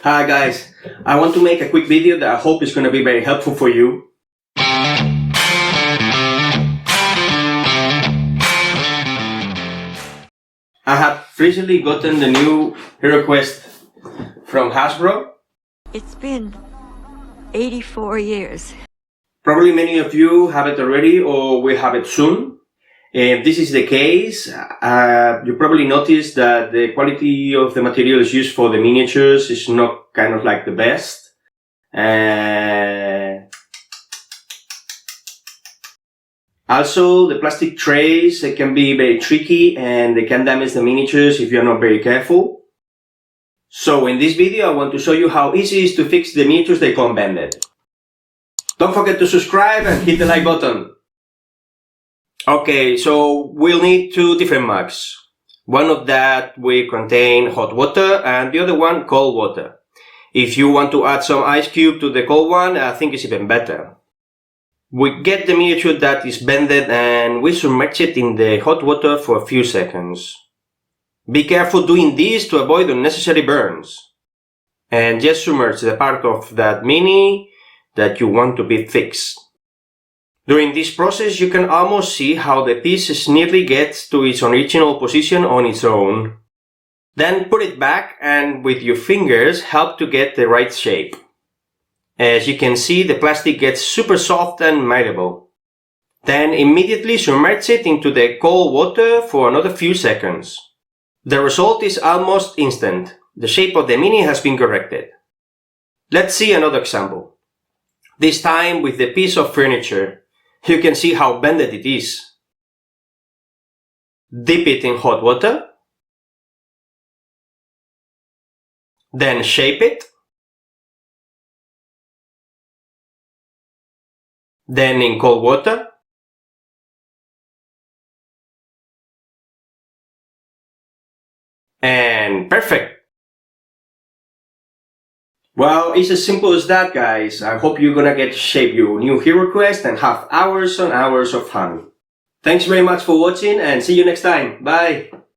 Hi guys, I want to make a quick video that I hope is going to be very helpful for you. I have recently gotten the new HEROQUEST from HASBRO. It's been 84 years. Probably many of you have it already or will have it soon. If this is the case, you probably noticed that the quality of the materials used for the miniatures is not kind of like the best. Also, the plastic trays can be very tricky and they can damage the miniatures if you're not very careful. So in this video I want to show you how easy it is to fix the miniatures that come bended. Don't forget to subscribe and hit the like button. Okay, so we'll need two different mugs. One of that will contain hot water and the other one cold water. If you want to add some ice cube to the cold one, I think it's even better. We get the miniature that is bended and we submerge it in the hot water for a few seconds. Be careful doing this to avoid unnecessary burns. And just submerge the part of that mini that you want to be fixed. During this process you can almost see how the piece nearly gets to its original position on its own. Then put it back and with your fingers help to get the right shape. As you can see, the plastic gets super soft and malleable. Then immediately submerge it into the cold water for another few seconds. The result is almost instant. The shape of the mini has been corrected. Let's see another example. This time with the piece of furniture. You can see how bended it is. Dip it in hot water. Then shape it. Then in cold water. And perfect! Well, it's as simple as that, guys. I hope you're gonna get to shape your new HEROQUEST and have hours and hours of fun. Thanks very much for watching and see you next time. Bye!